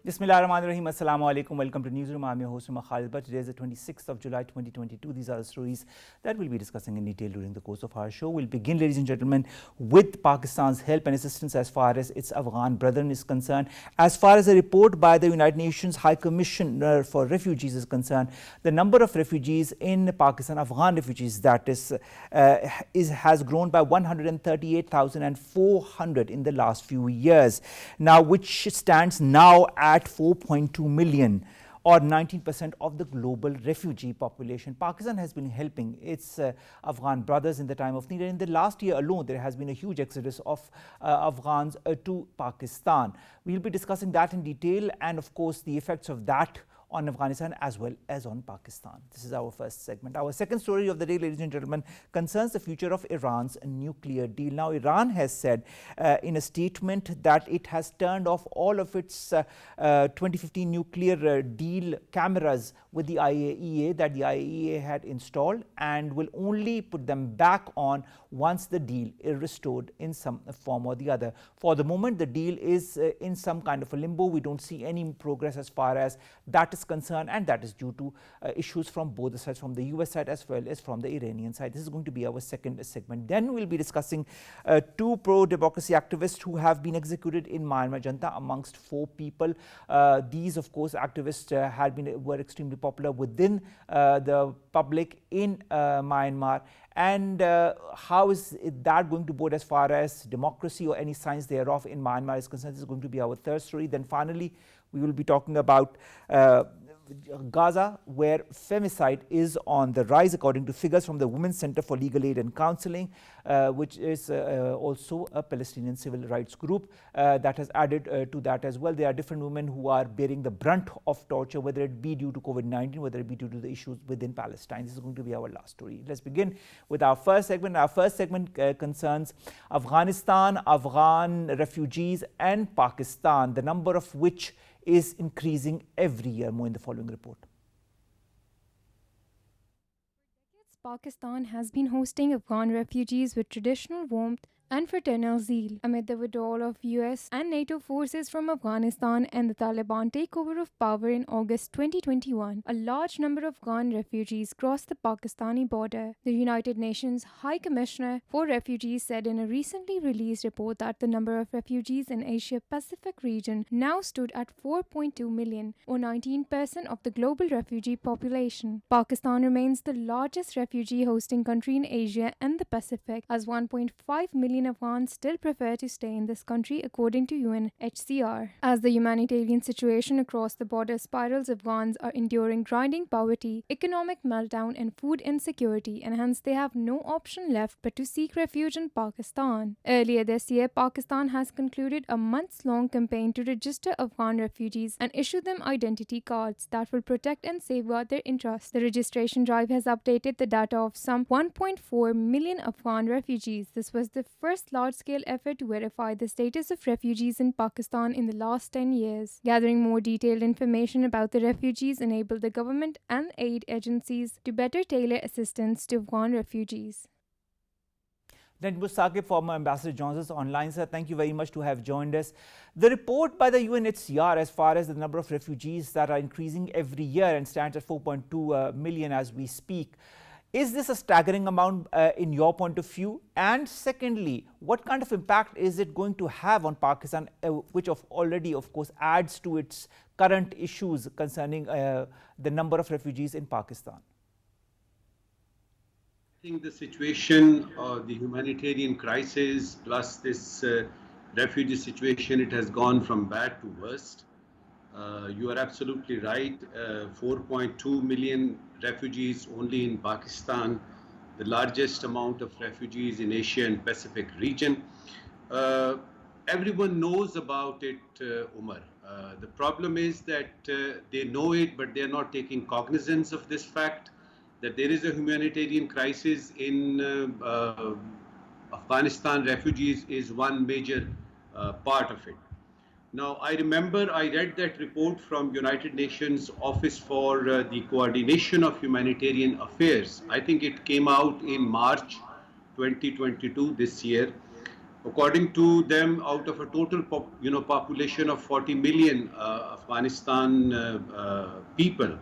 Bismillahirrahmanirrahim. Assalamu alaikum. Welcome to Newsroom. I'm your host, Omar Khalid. But today is the 26th of July 2022. These are the stories that we'll be discussing in detail during the course of our show. We'll begin, ladies and gentlemen, with Pakistan's help and assistance as far as its Afghan brethren is concerned. As far as a report by the United Nations High Commissioner for Refugees is concerned, the number of refugees in Pakistan, Afghan refugees that is, has grown by 138,400 in the last few years. Now, which stands now at 4.2 million, or 19% of the global refugee population. Pakistan has been helping its Afghan brothers in the time of need. And in the last year alone, there has been a huge exodus of Afghans to Pakistan. We'll be discussing that in detail and, of course, the effects of that on Afghanistan as well as on Pakistan. This is our first segment. Our second story of the day, ladies and gentlemen, concerns the future of Iran's nuclear deal. Now, Iran has said in a statement that it has turned off all of its 2015 nuclear deal cameras with the IAEA that the IAEA had installed, and will only put them back on once the deal is restored in some form or the other. For the moment, the deal is in some kind of a limbo. We don't see any progress as far as that is concerned, and that is due to issues from both the sides, from the US side as well as from the Iranian side. This is going to be our second segment. Then we'll be discussing two pro-democracy activists who have been executed in Myanmar Junta, amongst 4 people. These, of course, activists were extremely popular within the public in Myanmar. And how is that going to bode as far as democracy or any signs thereof in Myanmar is concerned? This is going to be our third story. Then finally, we will be talking about Gaza, where femicide is on the rise, according to figures from the Women's Center for Legal Aid and Counseling, which is also a Palestinian civil rights group that has added to that as well. There are different women who are bearing the brunt of torture, whether it be due to COVID-19, whether it be due to the issues within Palestine. This is going to be our last story. Let's begin with our first segment. Our first segment concerns Afghanistan, Afghan refugees, and Pakistan, the number of which is increasing every year. More in the following report. Pakistan has been hosting Afghan refugees with traditional warmth and fraternal zeal. Amid the withdrawal of US and NATO forces from Afghanistan and the Taliban takeover of power in August 2021, a large number of Afghan refugees crossed the Pakistani border. The United Nations High Commissioner for Refugees said in a recently released report that the number of refugees in Asia-Pacific region now stood at 4.2 million, or 19% of the global refugee population. Pakistan remains the largest refugee hosting country in Asia and the Pacific, as 1.5 million Afghans still prefer to stay in this country, according to UNHCR. As the humanitarian situation across the border spirals, Afghans are enduring grinding poverty, economic meltdown, and food insecurity, and hence they have no option left but to seek refuge in Pakistan. Earlier this year, Pakistan has concluded a months-long campaign to register Afghan refugees and issue them identity cards that will protect and safeguard their interests. The registration drive has updated the data of some 1.4 million Afghan refugees. This was the first large-scale effort to verify the status of refugees in Pakistan in the last 10 years. Gathering more detailed information about the refugees enabled the government and aid agencies to better tailor assistance to Afghan refugees. Then Saqib, former ambassador, joins us online. Sir, thank you very much to have joined us. The report by the UNHCR as far as the number of refugees that are increasing every year and stands at 4.2 million as we speak. Is this a staggering amount in your point of view? And secondly, what kind of impact is it going to have on Pakistan, which already, of course, adds to its current issues concerning the number of refugees in Pakistan? I think the situation, the humanitarian crisis, plus this refugee situation, it has gone from bad to worst. You are absolutely right. 4.2 million refugees only in Pakistan, the largest amount of refugees in Asia and Pacific region. Everyone knows about it, Omar. The problem is that they know it, but they are not taking cognizance of this fact that there is a humanitarian crisis in Afghanistan. Refugees is one major part of it. Now, I remember I read that report from United Nations Office for the Coordination of Humanitarian Affairs. I think it came out in March 2022 this year. According to them, out of a total population of 40 million Afghanistan people,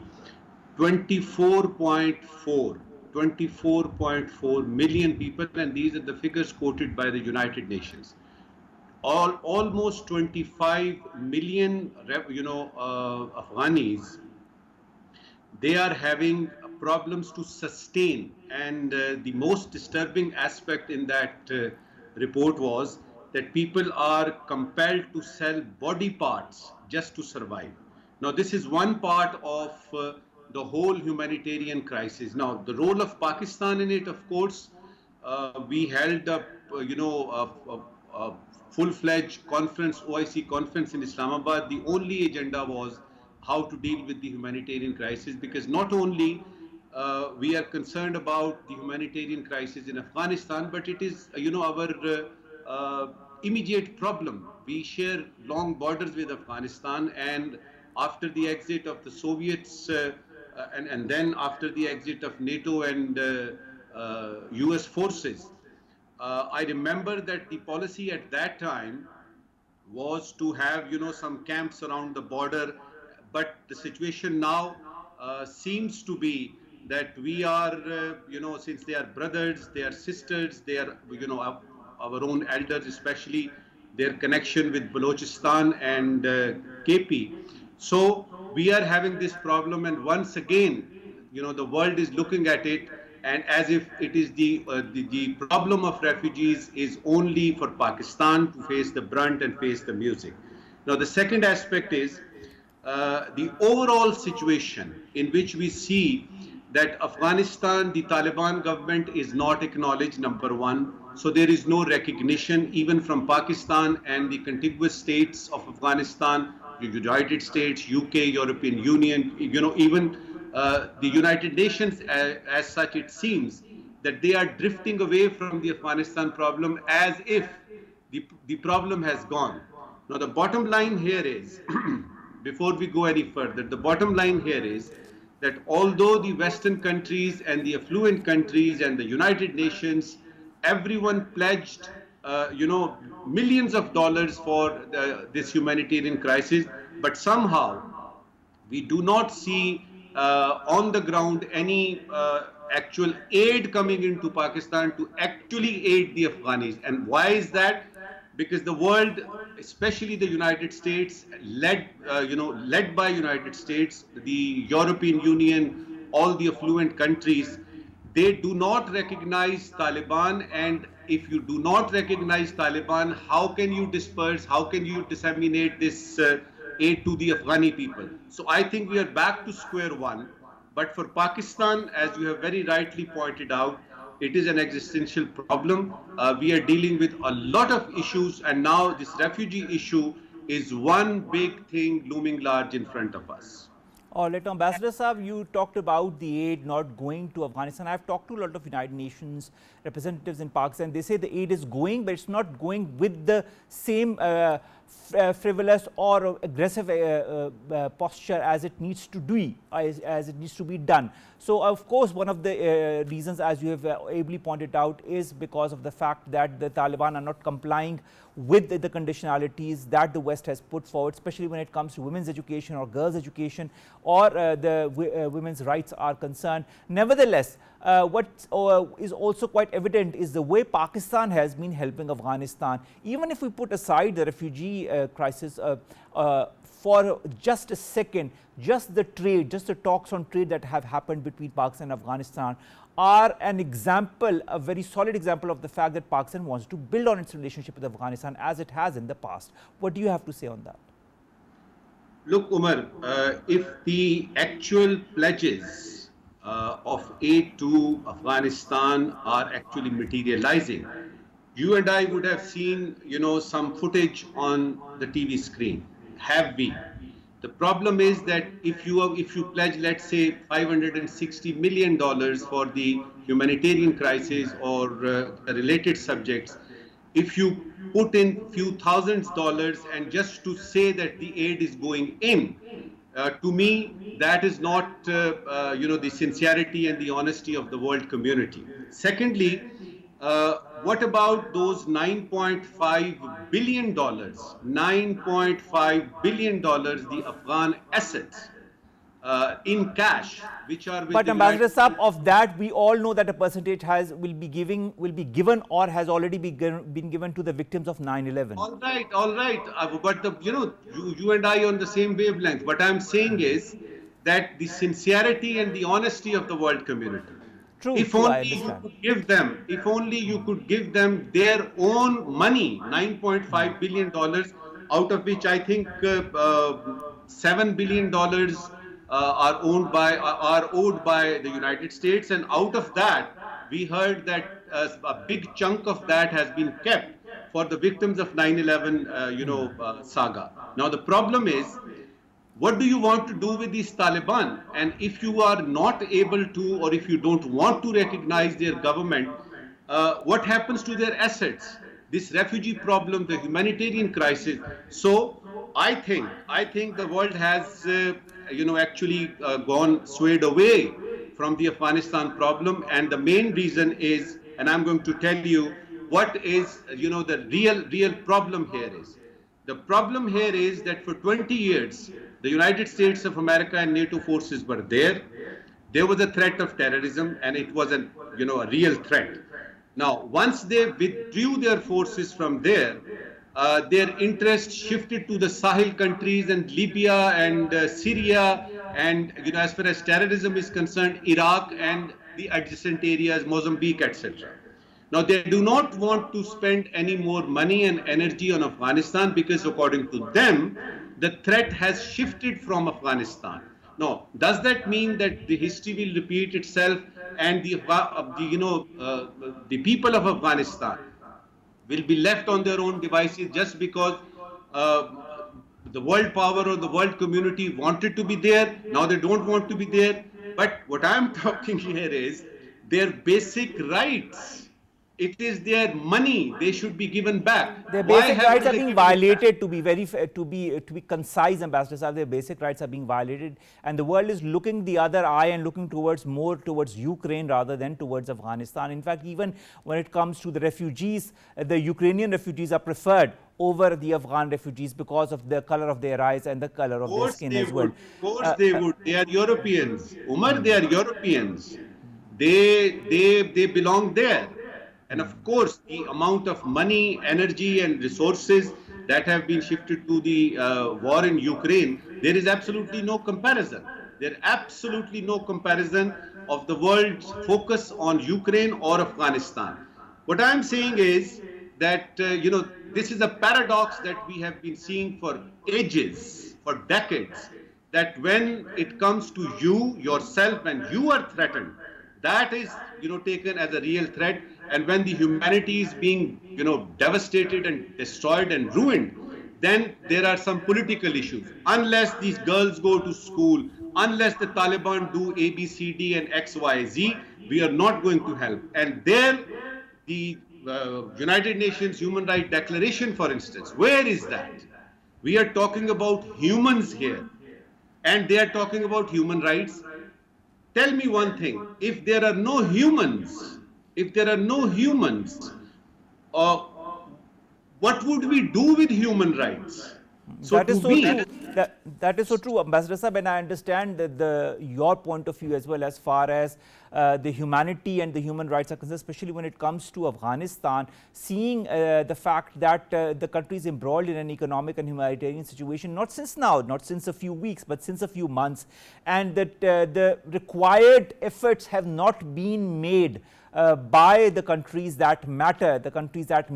24.4 24.4 million people, and these are the figures quoted by the United Nations. Almost 25 million, Afghanis, they are having problems to sustain. And the most disturbing aspect in that report was that people are compelled to sell body parts just to survive. Now, this is one part of the whole humanitarian crisis. Now, the role of Pakistan in it, of course, we held up, a full-fledged conference, OIC conference in Islamabad. The only agenda was how to deal with the humanitarian crisis, because not only we are concerned about the humanitarian crisis in Afghanistan, but it is, our immediate problem. We share long borders with Afghanistan, and after the exit of the Soviets, and then after the exit of NATO and US forces, I remember that the policy at that time was to have, some camps around the border. But the situation now seems to be that we are, since they are brothers, they are sisters, they are, our own elders, especially their connection with Balochistan and KP. So we are having this problem, and once again, the world is looking at it, and as if it is the problem of refugees is only for Pakistan to face the brunt and face the music. Now, the second aspect is the overall situation in which we see that Afghanistan, the Taliban government is not acknowledged, number one. So there is no recognition even from Pakistan and the contiguous states of Afghanistan, the United States, UK, European Union, even the United Nations as such. It seems that they are drifting away from the Afghanistan problem as if the problem has gone. Now, the bottom line here is, before we go any further, the bottom line here is that although the Western countries and the affluent countries and the United Nations, everyone pledged, millions of dollars for this humanitarian crisis, but somehow we do not see on the ground any actual aid coming into Pakistan to actually aid the Afghanis. And why is that? Because the world, especially the United States, led by United States, the European Union, all the affluent countries, they do not recognize Taliban. And if you do not recognize Taliban, how can you disperse, how can you disseminate this aid to the Afghani people? So I think we are back to square one. But for Pakistan, as you have very rightly pointed out, it is an existential problem. We are dealing with a lot of issues, and now this refugee issue is one big thing looming large in front of us. All right, Ambassador Saab, you talked about the aid not going to Afghanistan. I've talked to a lot of United Nations representatives in Pakistan. They say the aid is going, but it's not going with the same frivolous or aggressive posture as it needs to do, as it needs to be done. So, of course, one of the reasons, as you have ably pointed out, is because of the fact that the Taliban are not complying with the conditionalities that the West has put forward, especially when it comes to women's education or girls' education, or the women's rights are concerned. Nevertheless, what is also quite evident is the way Pakistan has been helping Afghanistan. Even if we put aside the refugee crisis for just a second, just the trade, just the talks on trade that have happened between Pakistan and Afghanistan are an example, a very solid example of the fact that Pakistan wants to build on its relationship with Afghanistan as it has in the past. What do you have to say on that? Look, Omar, if the actual pledges of aid to Afghanistan are actually materializing, you and I would have seen, some footage on the TV screen. Have we? The problem is that if you pledge, let's say, $560 million for the humanitarian crisis or related subjects, if you put in few thousands dollars and just to say that the aid is going in, to me, that is not, the sincerity and the honesty of the world community. Secondly, What about those $9.5 billion, $9.5 billion, the Afghan assets in cash, which are with But the Ambassador United Saab, States? of that we all know that a percentage will be given or has already been given to the victims of 9/11. All right. But you and I are on the same wavelength. What I'm saying is that the sincerity and the honesty of the world community. True, If true, I only you understand. could give them, if only you could give them their own money, $9.5 billion, out of which I think $7 billion are owed by the United States, and out of that, we heard that a big chunk of that has been kept for the victims of 9/11, saga. Now the problem is, what do you want to do with these Taliban? And if you are not able to, or if you don't want to recognize their government, what happens to their assets? This refugee problem, the humanitarian crisis. So I think the world has, actually gone swayed away from the Afghanistan problem, and the main reason is, and I'm going to tell you what is, the real problem here is. The problem here is that for 20 years, the United States of America and NATO forces were there. There was a threat of terrorism, and it was a real threat. Now, once they withdrew their forces from there, their interest shifted to the Sahel countries and Libya and Syria, and as far as terrorism is concerned, Iraq and the adjacent areas, Mozambique, etc. Now, they do not want to spend any more money and energy on Afghanistan because, according to them, the threat has shifted from Afghanistan. Now, does that mean that the history will repeat itself and the people of Afghanistan will be left on their own devices just because uh, the world power or the world community wanted to be there? Now they don't want to be there. But what I'm talking here is their basic rights. It is their money. They should be given back. Their Why basic rights haven't are they being given it back? violated. To be concise, Ambassador Saab, their basic rights are being violated, and the world is looking the other eye and looking more towards Ukraine rather than towards Afghanistan. In fact, even when it comes to the refugees, the Ukrainian refugees are preferred over the Afghan refugees because of the color of their eyes and the color Of of their course skin they as well. would. Of course they would. They are Europeans. Umar, they are Europeans. They belong there. And of course, the amount of money, energy, and resources that have been shifted to the war in Ukraine, there is absolutely no comparison. There absolutely no comparison of the world's focus on Ukraine or Afghanistan. What I'm saying is that this is a paradox that we have been seeing for ages, for decades. That when it comes to you yourself, when you are threatened, that is taken as a real threat, and when the humanity is being devastated and destroyed and ruined, then there are some political issues. Unless these girls go to school, unless the Taliban do ABCD and XYZ, we are not going to help. And there, the United Nations Human Rights Declaration, for instance, where is that? We are talking about humans here, and they are talking about human rights. Tell me one thing, if there are no humans, uh, what would we do with human rights? So That to is so me, true. That is so true, Ambassador Saab, and I understand your point of view as well as far as the humanity and the human rights are concerned, especially when it comes to Afghanistan, seeing the fact that the country is embroiled in an economic and humanitarian situation, not since now, not since a few weeks, but since a few months, and that the required efforts have not been made by the countries that matter, the countries that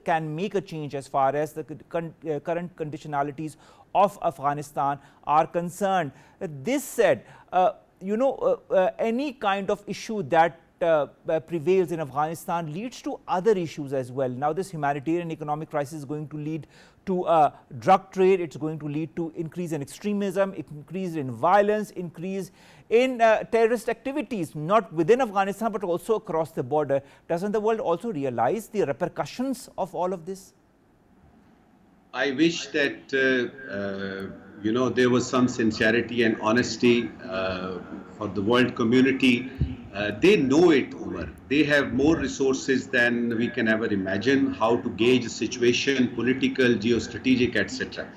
can make a change as far as the current conditionalities of Afghanistan are concerned. This said, any kind of issue that prevails in Afghanistan leads to other issues as well. Now, this humanitarian economic crisis is going to lead to drug trade, it's going to lead to increase in extremism, increase in violence, increase in terrorist activities, not within Afghanistan but also across the border. Doesn't the world also realize the repercussions of all of this? I wish that there was some sincerity and honesty for the world community They know it, Omar. They have more resources than we can ever imagine, how to gauge the situation, political, geostrategic, etc.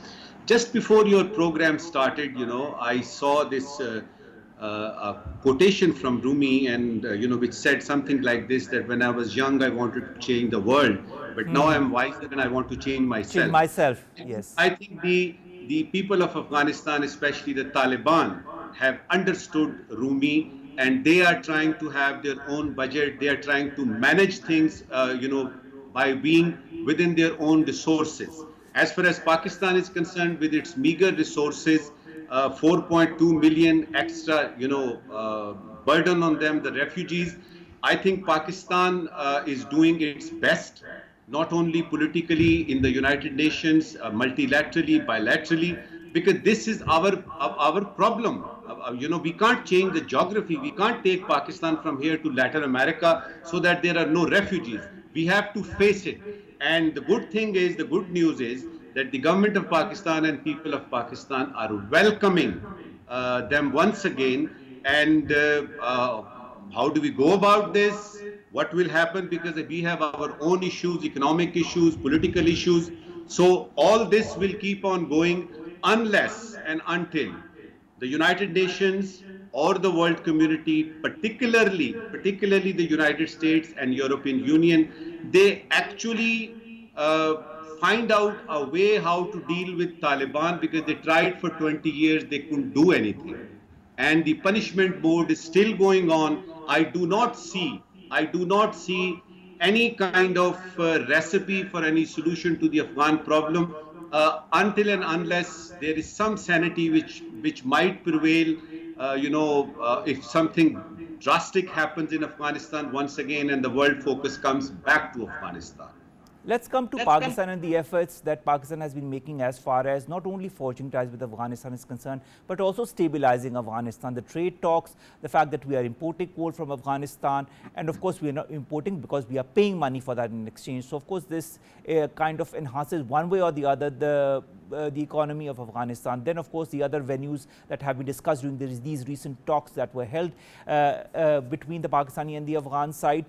Just before your program started, I saw this quotation from Rumi, and which said something like this: that when I was young, I wanted to change the world, but now I'm wiser and I want to change Change myself. myself, yes. I think the people of Afghanistan, especially the Taliban, have understood Rumi, and they are trying to have their own budget. They are trying to manage things, by being within their own resources. As far as Pakistan is concerned, with its meager resources, 4.2 million extra, burden on them, the refugees. I think Pakistan is doing its best, not only politically in the United Nations, multilaterally, bilaterally, because this is our problem. We can't change the geography. We can't take Pakistan from here to Latin America so that there are no refugees. We have to face it. And the good news is that the government of Pakistan and people of Pakistan are welcoming them once again. And how do we go about this? What will happen? Because we have our own issues, economic issues, political issues. So all this will keep on going unless and until the United Nations or the world community, particularly the United States and European Union, they actually find out a way how to deal with Taliban, because they tried for 20 years, they couldn't do anything. And the punishment mode is still going on. I do not see any kind of recipe for any solution to the Afghan problem until and unless there is some sanity which might prevail. If something drastic happens in Afghanistan once again and the world focus comes back to Afghanistan. Let's come to Pakistan and the efforts that Pakistan has been making as far as not only forging ties with Afghanistan is concerned, but also stabilizing Afghanistan. The trade talks, the fact that we are importing coal from Afghanistan, and of course we are not importing because we are paying money for that in exchange. So of course this kind of enhances one way or the other the economy of Afghanistan. Then of course the other venues that have been discussed during these recent talks that were held between the Pakistani and the Afghan side.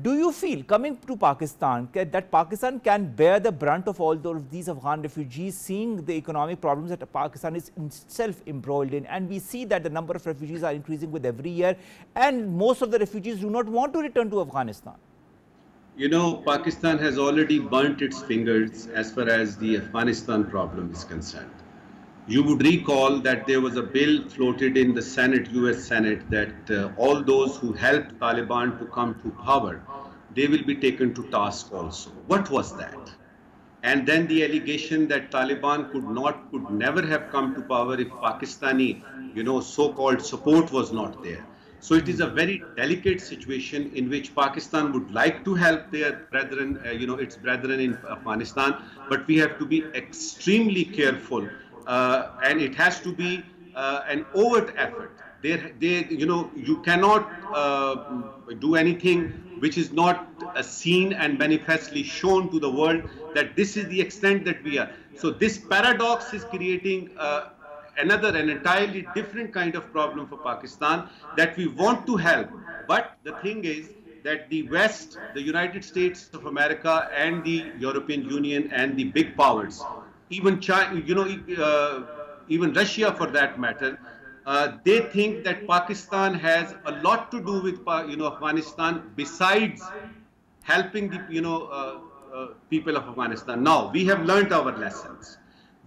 Do you feel, coming to Pakistan, that Pakistan can bear the brunt of all these Afghan refugees, seeing the economic problems that Pakistan is itself embroiled in? And we see that the number of refugees are increasing with every year, and most of the refugees do not want to return to Afghanistan. Pakistan has already burnt its fingers as far as the Afghanistan problem is concerned. You would recall that there was a bill floated in the Senate, US Senate, that all those who helped Taliban to come to power, they will be taken to task also. What was that? And then the allegation that Taliban could never have come to power if Pakistani, so-called support was not there. So it is a very delicate situation in which Pakistan would like to help their brethren, its brethren in Afghanistan, but we have to be extremely careful. And it has to be an overt effort. You cannot do anything which is not seen and manifestly shown to the world that this is the extent that we are. So this paradox is creating an entirely different kind of problem for Pakistan, that we want to help. But the thing is that the West, the United States of America and the European Union and the big powers, even China, even Russia for that matter, they think that Pakistan has a lot to do with Afghanistan besides helping the people of Afghanistan. Now we have learned our lessons.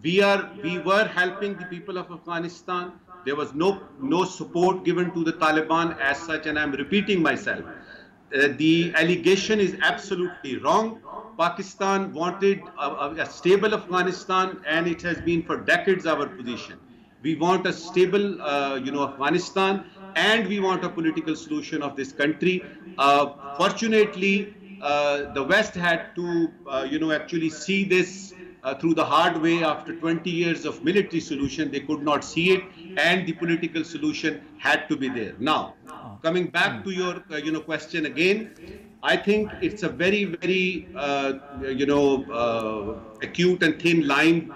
We were helping the people of Afghanistan. There was no support given to the Taliban as such, and I'm repeating myself. The allegation is absolutely wrong. Pakistan wanted a stable Afghanistan, and it has been for decades our position. We want a stable, Afghanistan, and we want a political solution of this country. Fortunately, the West had to, actually see this through the hard way. After 20 years of military solution, they could not see it, and the political solution had to be there. Now, coming back to your, question again, I think it's a very, very, acute and thin line,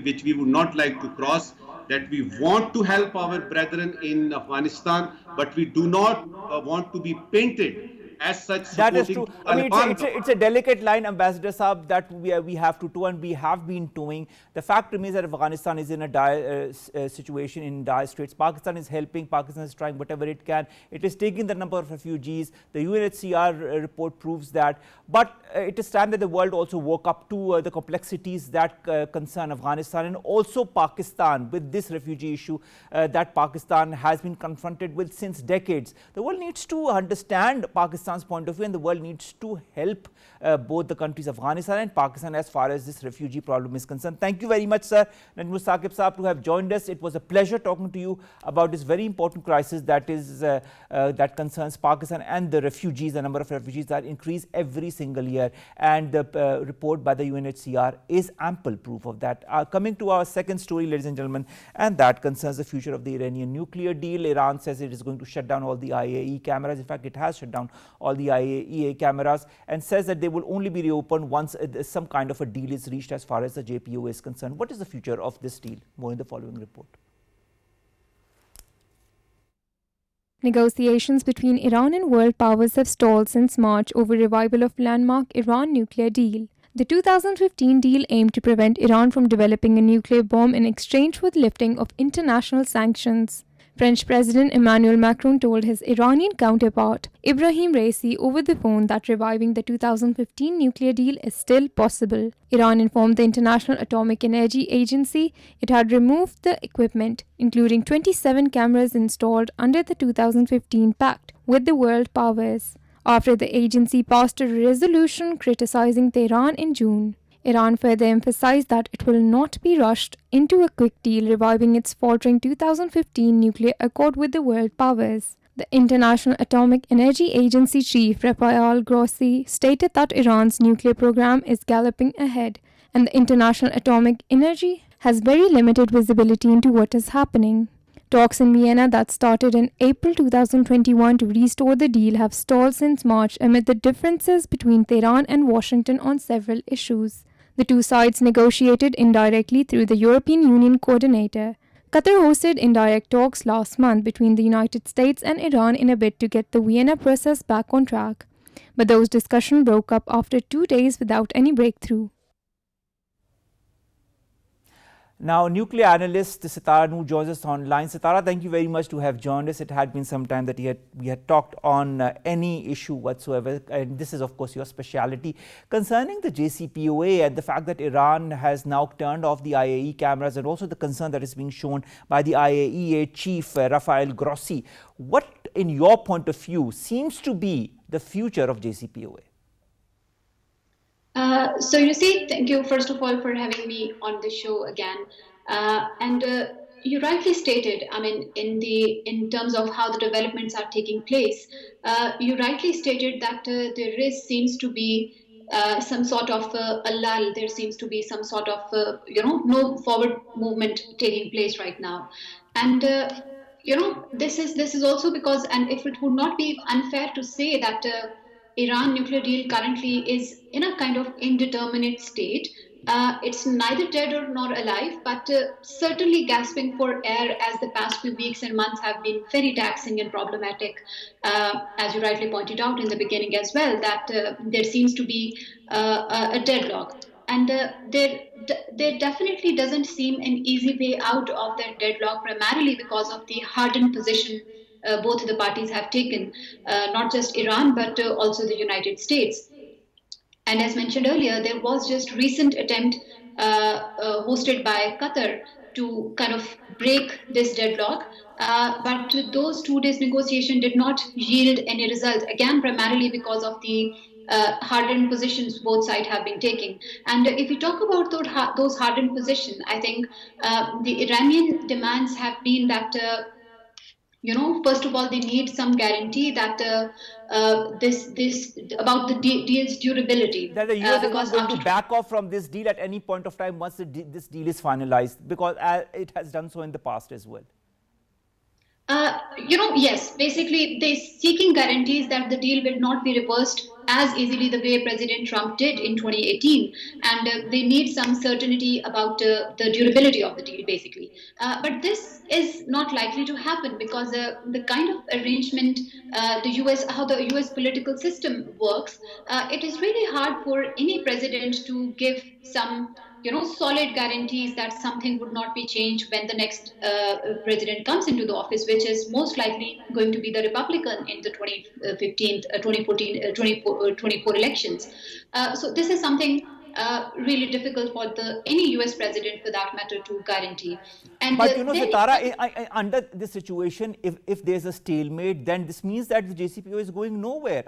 which we would not like to cross. that we want to help our brethren in Afghanistan, but we do not want to be painted as such That is supporting true. the I mean, Taliban it's a delicate line, Ambassador Saab, that we have to toe, and we have been towing. The fact remains that Afghanistan is in a dire situation, in dire straits. Pakistan is helping. Pakistan is trying whatever it can. It is taking the number of refugees. The UNHCR report proves that. But it is time that the world also woke up to the complexities that concern Afghanistan and also Pakistan with this refugee issue that Pakistan has been confronted with since decades. The world needs to understand Pakistan's point of view, and the world needs to help both the countries Afghanistan and Pakistan as far as this refugee problem is concerned. Thank you very much, sir, Najam Saqib Saab, to have joined us. It was a pleasure talking to you about this very important crisis that is that concerns Pakistan and the refugees. The number of refugees that increase every single year, and the report by the UNHCR is ample proof of that. Coming to our second story, ladies and gentlemen, and that concerns the future of the Iranian nuclear deal. Iran says it is going to shut down all the IAE cameras. In fact, it has shut down all the IAEA cameras and says that they will only be reopened once some kind of a deal is reached as far as the JPO is concerned. What is the future of this deal? More in the following report. Negotiations between Iran and world powers have stalled since March over revival of landmark Iran nuclear deal. The 2015 deal aimed to prevent Iran from developing a nuclear bomb in exchange for the lifting of international sanctions. French President Emmanuel Macron told his Iranian counterpart, Ibrahim Raisi, over the phone that reviving the 2015 nuclear deal is still possible. Iran informed the International Atomic Energy Agency it had removed the equipment, including 27 cameras installed under the 2015 pact with the world powers, after the agency passed a resolution criticizing Tehran in June. Iran further emphasized that it will not be rushed into a quick deal reviving its faltering 2015 nuclear accord with the world powers. The International Atomic Energy Agency chief Rafael Grossi stated that Iran's nuclear program is galloping ahead, and the International Atomic Energy has very limited visibility into what is happening. Talks in Vienna that started in April 2021 to restore the deal have stalled since March amid the differences between Tehran and Washington on several issues. The two sides negotiated indirectly through the European Union coordinator. Qatar hosted indirect talks last month between the United States and Iran in a bid to get the Vienna process back on track. But those discussions broke up after 2 days without any breakthrough. Now, nuclear analyst Sitara Noor joins us online. Sitara, thank you very much to have joined us. It had been some time that we had talked on any issue whatsoever, and this is, of course, your speciality. Concerning the JCPOA and the fact that Iran has now turned off the IAE cameras, and also the concern that is being shown by the IAEA chief, Rafael Grossi, what, in your point of view, seems to be the future of JCPOA? So you see, thank you first of all for having me on the show again. And you rightly stated, I mean, in terms of how the developments are taking place, you rightly stated that there seems to be some sort of a lull. There seems to be some sort of no forward movement taking place right now, and this is also because, and if it would not be unfair to say that Iran nuclear deal currently is in a kind of indeterminate state. It's neither dead or nor alive, but certainly gasping for air, as the past few weeks and months have been very taxing and problematic. As you rightly pointed out in the beginning as well, that there seems to be a deadlock. And there definitely doesn't seem an easy way out of that deadlock, primarily because of the hardened position both the parties have taken, not just Iran, but also the United States. And as mentioned earlier, there was just recent attempt hosted by Qatar to kind of break this deadlock. But those 2 days negotiation did not yield any result, again, primarily because of the hardened positions both sides have been taking. And if we talk about those hardened positions, I think the Iranian demands have been that first of all, they need some guarantee that this about the deal's durability. That the US is not going to back off from this deal at any point of time once this deal is finalized, because it has done so in the past as well. Yes, basically they're seeking guarantees that the deal will not be reversed as easily the way President Trump did in 2018, and they need some certainty about the durability of the deal, basically. But this is not likely to happen because the kind of arrangement how the U.S. political system works, it is really hard for any president to give some solid guarantees that something would not be changed when the next president comes into the office, which is most likely going to be the Republican in the 2024 elections. So this is something really difficult for any US president, for that matter, to guarantee. And But Sitara, under this situation, if there's a stalemate, then this means that the JCPOA is going nowhere.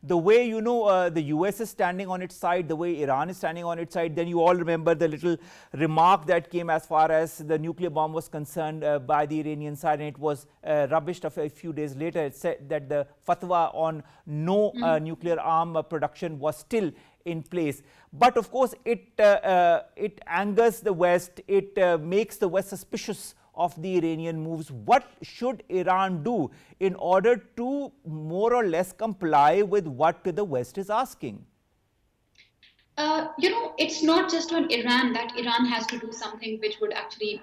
The way the US is standing on its side, the way Iran is standing on its side, then you all remember the little remark that came as far as the nuclear bomb was concerned by the Iranian side, and it was rubbished a few days later. It said that the fatwa on no nuclear arm production was still in place. But of course, it angers the West. It makes the West suspicious of the Iranian moves. What should Iran do in order to more or less comply with what the West is asking? It's not just on Iran that Iran has to do something which would actually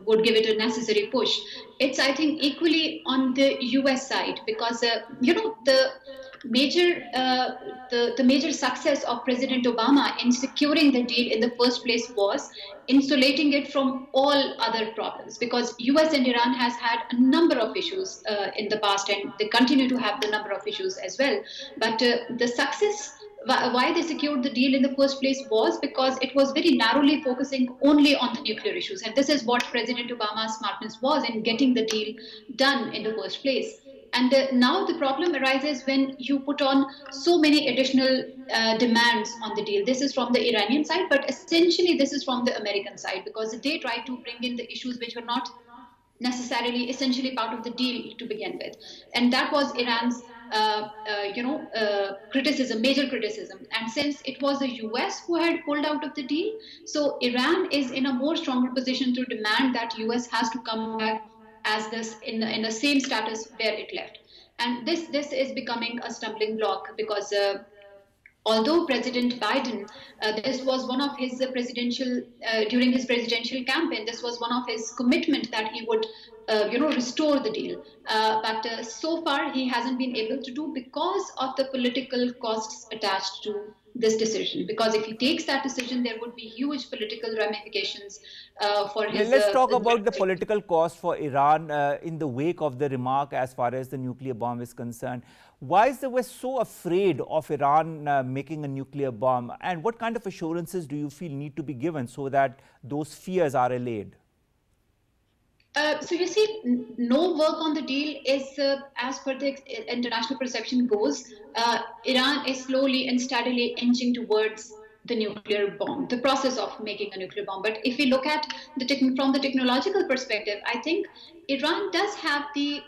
would give it a necessary push. It's, I think, equally on the US side, because the major success of President Obama in securing the deal in the first place was insulating it from all other problems, because US and Iran has had a number of issues in the past, and they continue to have the number of issues as well. But the success, why they secured the deal in the first place, was because it was very narrowly focusing only on the nuclear issues. And this is what President Obama's smartness was in getting the deal done in the first place. And now the problem arises when you put on so many additional demands on the deal. This is from the Iranian side, but essentially this is from the American side, because they tried to bring in the issues which were not necessarily essentially part of the deal to begin with. And that was Iran's major criticism. And since it was the US who had pulled out of the deal, so Iran is in a more stronger position to demand that US has to come back as this in the same status where it left. And this is becoming a stumbling block, because although President Biden, this was one of his during his presidential campaign, this was one of his commitment that he would restore the deal. But so far he hasn't been able to do, because of the political costs attached to this decision. Because if he takes that decision, there would be huge political ramifications for his... Let's talk about the political cost for Iran in the wake of the remark as far as the nuclear bomb is concerned. Why is the West so afraid of Iran making a nuclear bomb? And what kind of assurances do you feel need to be given so that those fears are allayed? So you see, no work on the deal is, as per the international perception goes, Iran is slowly and steadily inching towards the nuclear bomb, the process of making a nuclear bomb. But if we look at from the technological perspective, I think Iran does have the,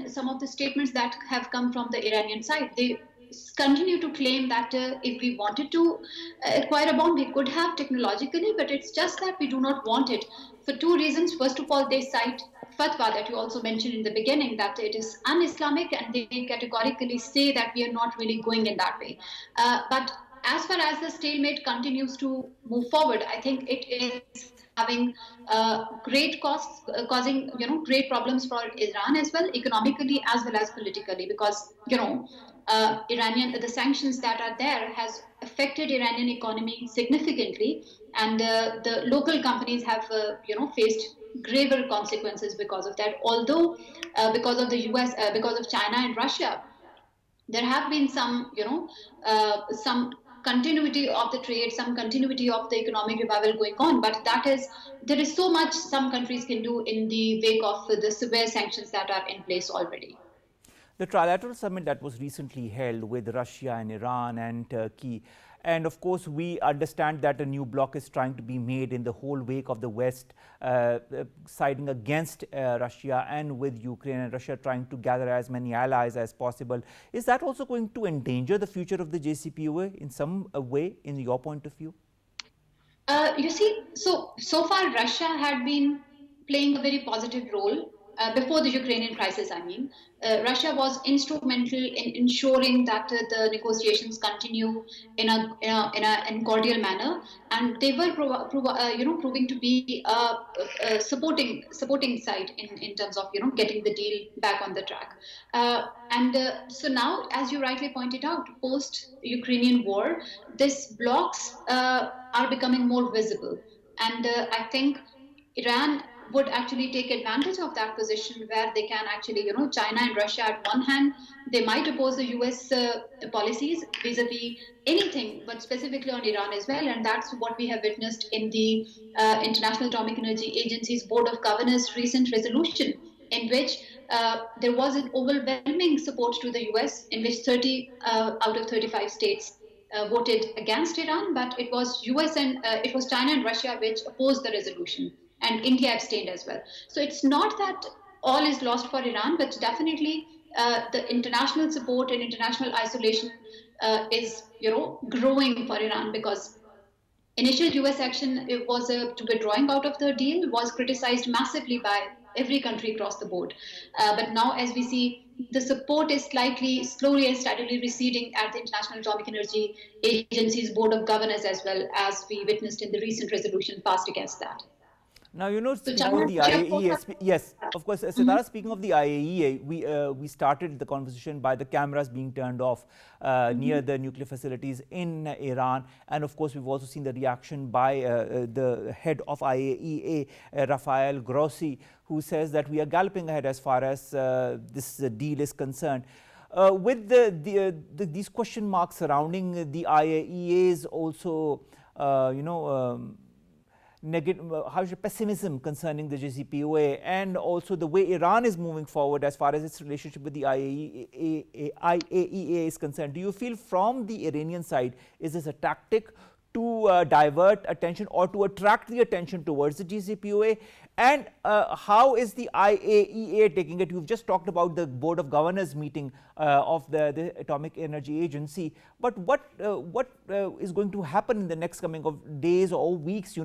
some of the statements that have come from the Iranian side, they continue to claim that if we wanted to acquire a bomb, we could have technologically, but it's just that we do not want it for two reasons. First of all, they cite fatwa that you also mentioned in the beginning, that it is un-Islamic, and they categorically say that we are not really going in that way. But as far as the stalemate continues to move forward, I think it is having great costs, causing great problems for Iran as well, economically as well as politically, because the sanctions that are there has affected Iranian economy significantly, and the local companies have faced graver consequences because of that. Although because of the US, because of China and Russia, there have been some continuity of the trade, some continuity of the economic revival going on, but there is so much some countries can do in the wake of the severe sanctions that are in place already. The trilateral summit that was recently held with Russia and Iran and Turkey, and of course we understand that a new bloc is trying to be made in the whole wake of the West siding against Russia, and with Ukraine and Russia trying to gather as many allies as possible. Is that also going to endanger the future of the JCPOA in some way, in your point of view? You see, so far Russia had been playing a very positive role before the Ukrainian crisis, I mean, Russia was instrumental in ensuring that the negotiations continue in a cordial manner, and they were proving to be a supporting side in terms of getting the deal back on the track. So now, as you rightly pointed out, post Ukrainian war, these blocks are becoming more visible, and I think Iran would actually take advantage of that position where they can actually, China and Russia at one hand, they might oppose the US policies vis-a-vis anything, but specifically on Iran as well. And that's what we have witnessed in the International Atomic Energy Agency's Board of Governors' recent resolution, in which there was an overwhelming support to the US, in which 30 out of 35 states voted against Iran, but it was it was China and Russia which opposed the resolution, and India abstained as well. So it's not that all is lost for Iran, but definitely the international support and international isolation is growing for Iran, because initial US action was to withdrawing out of the deal was criticized massively by every country across the board. But now, as we see, the support is slowly and steadily receding at the International Atomic Energy Agency's Board of Governors, as well as we witnessed in the recent resolution passed against that. Now, speaking of the IAEA, yes, of course, Sitara, speaking of the IAEA, we started the conversation by the cameras being turned off near the nuclear facilities in Iran. And of course, we've also seen the reaction by the head of IAEA, Rafael Grossi, who says that we are galloping ahead as far as this deal is concerned. With these question marks surrounding the IAEA's also, pessimism concerning the JCPOA, and also the way Iran is moving forward as far as its relationship with the IAEA is concerned. Do you feel from the Iranian side, is this a tactic to divert attention or to attract the attention towards the JCPOA? And how is the IAEA taking it? You've just talked about the Board of Governors meeting of the Atomic Energy Agency, but what is going to happen in the next coming of days or weeks,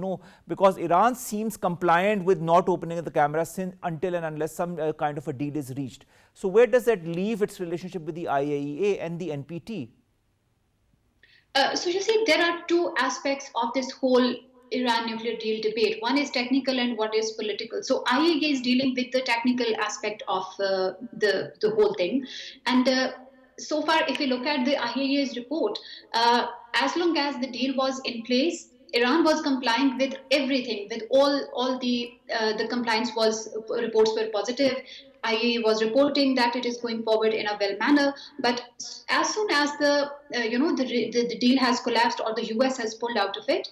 because Iran seems compliant with not opening the cameras until and unless some kind of a deal is reached. So where does that leave its relationship with the IAEA and the NPT? So you see, there are two aspects of this whole Iran nuclear deal debate. One is technical and what is political. So IAEA is dealing with the technical aspect of the whole thing. And so far, if we look at the IAEA's report, as long as the deal was in place, Iran was complying with everything, with all the compliance reports were positive. IAEA was reporting that it is going forward in a well manner, but as soon as the deal has collapsed or the US has pulled out of it,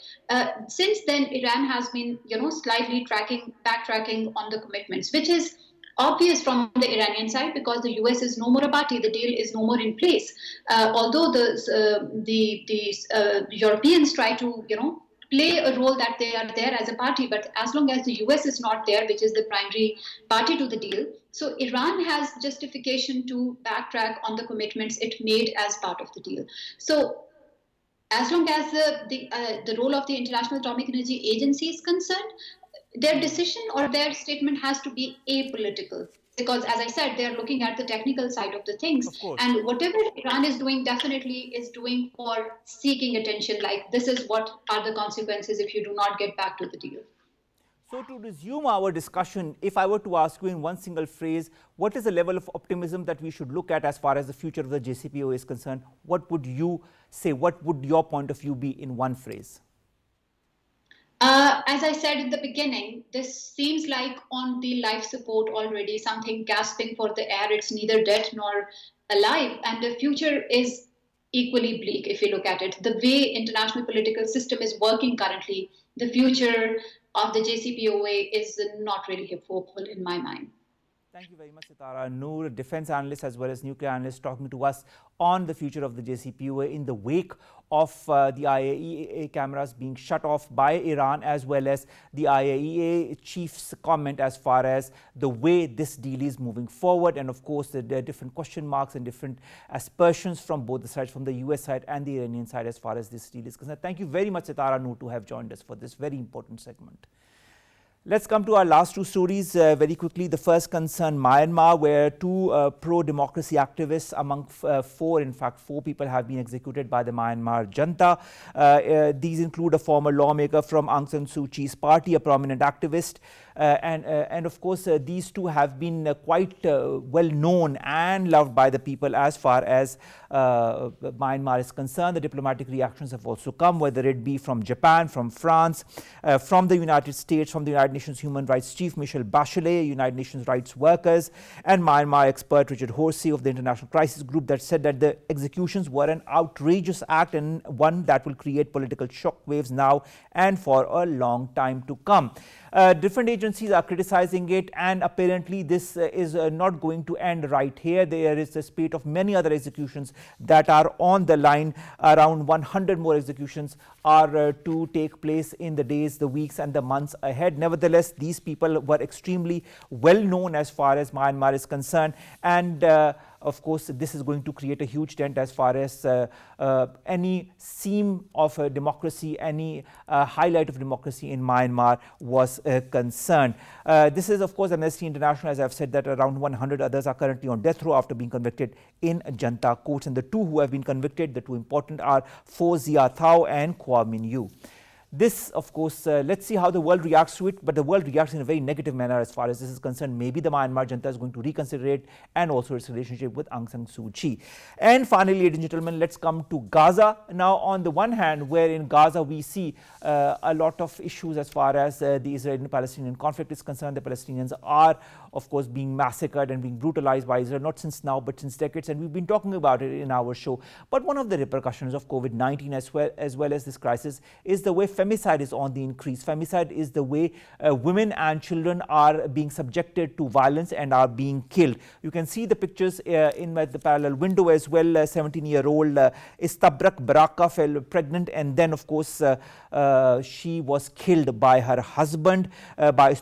since then Iran has been slightly backtracking on the commitments, which is obvious from the Iranian side because the US is no more a party, the deal is no more in place. Although the Europeans try to play a role that they are there as a party, but as long as the US is not there, which is the primary party to the deal, so Iran has justification to backtrack on the commitments it made as part of the deal. So as long as the role of the International Atomic Energy Agency is concerned, their decision or their statement has to be apolitical. Because, as I said, they're looking at the technical side of the things. And whatever Iran is doing definitely is doing for seeking attention, like this is what are the consequences if you do not get back to the deal. So to resume our discussion, if I were to ask you in one single phrase, what is the level of optimism that we should look at as far as the future of the JCPOA is concerned? What would you say? What would your point of view be in one phrase? As I said in the beginning, this seems like on the life support already, something gasping for the air. It's neither dead nor alive. And the future is equally bleak if you look at it. The way international political system is working currently, the future of the JCPOA is not really hopeful in my mind. Thank you very much, Sitara. Noor, defense analyst as well as nuclear analyst, talking to us on the future of the JCPOA in the wake of the IAEA cameras being shut off by Iran, as well as the IAEA chief's comment as far as the way this deal is moving forward. And of course, there are different question marks and different aspersions from both the sides, from the US side and the Iranian side as far as this deal is concerned. Thank you very much, Sitara, Noor, to have joined us for this very important segment. Let's come to our last two stories very quickly. The first concern Myanmar, where two pro-democracy activists among four people have been executed by the Myanmar Junta. These include a former lawmaker from Aung San Suu Kyi's party, a prominent activist, and of course these two have been quite well known and loved by the people as far as Myanmar is concerned. The diplomatic reactions have also come, whether it be from Japan, from France, from the United States, from the United Nations Human Rights Chief Michelle Bachelet, United Nations rights workers, and Myanmar expert Richard Horsey of the International Crisis Group, that said that the executions were an outrageous act and one that will create political shockwaves now and for a long time to come. Different agencies are criticizing it, and apparently this is not going to end right here. There is a spate of many other executions that are on the line. Around 100 more executions are to take place in the days, the weeks and the months ahead. Nevertheless, these people were extremely well known as far as Myanmar is concerned, and of course, this is going to create a huge dent as far as any seam of democracy, any highlight of democracy in Myanmar was concerned. This is, of course, Amnesty International, as I've said, that around 100 others are currently on death row after being convicted in junta courts. And the two who have been convicted, the two important, are Fo Zia Thao and Kwa Min Yu. This, of course, let's see how the world reacts to it, but the world reacts in a very negative manner as far as this is concerned. Maybe the Myanmar Junta is going to reconsider it, and also its relationship with Aung San Suu Kyi. And finally, ladies and gentlemen, let's come to Gaza. Now, on the one hand, where in Gaza we see a lot of issues as far as the Israeli-Palestinian conflict is concerned. The Palestinians are, of course, being massacred and being brutalized by Israel, not since now, but since decades, and we've been talking about it in our show. But one of the repercussions of COVID-19 as well as this crisis is the way femicide is on the increase. Femicide is the way women and children are being subjected to violence and are being killed. You can see the pictures in the parallel window as well. 17-year-old Istabrak Baraka fell pregnant, and then, of course, she was killed by her husband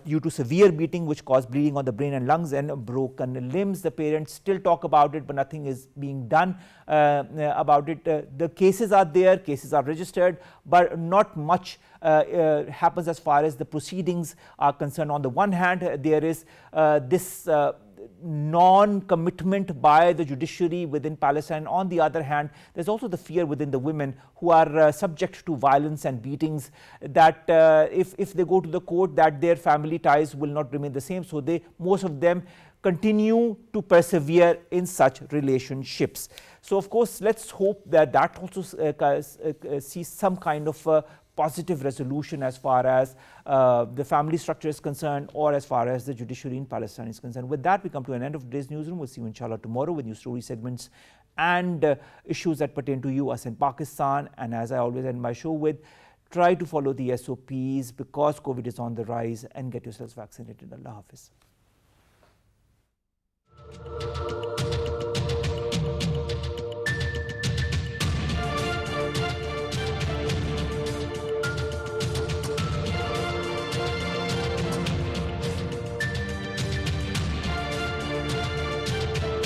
due to severe beating, which caused bleeding on the brain and lungs and broken limbs. The parents still talk about it, but nothing is being done about it. The cases are there, cases are registered, but not much happens as far as the proceedings are concerned. On the one hand, there is this non-commitment by the judiciary within Palestine. On the other hand, there's also the fear within the women who are subject to violence and beatings, that if they go to the court, that their family ties will not remain the same. So most of them continue to persevere in such relationships. So, of course, let's hope that that also sees some kind of positive resolution as far as the family structure is concerned, or as far as the judiciary in Palestine is concerned. With that, we come to an end of today's newsroom. We'll see you inshallah tomorrow with new story segments and issues that pertain to you, us in Pakistan. And as I always end my show with, try to follow the SOPs because COVID is on the rise, and get yourselves vaccinated. Allah Hafiz.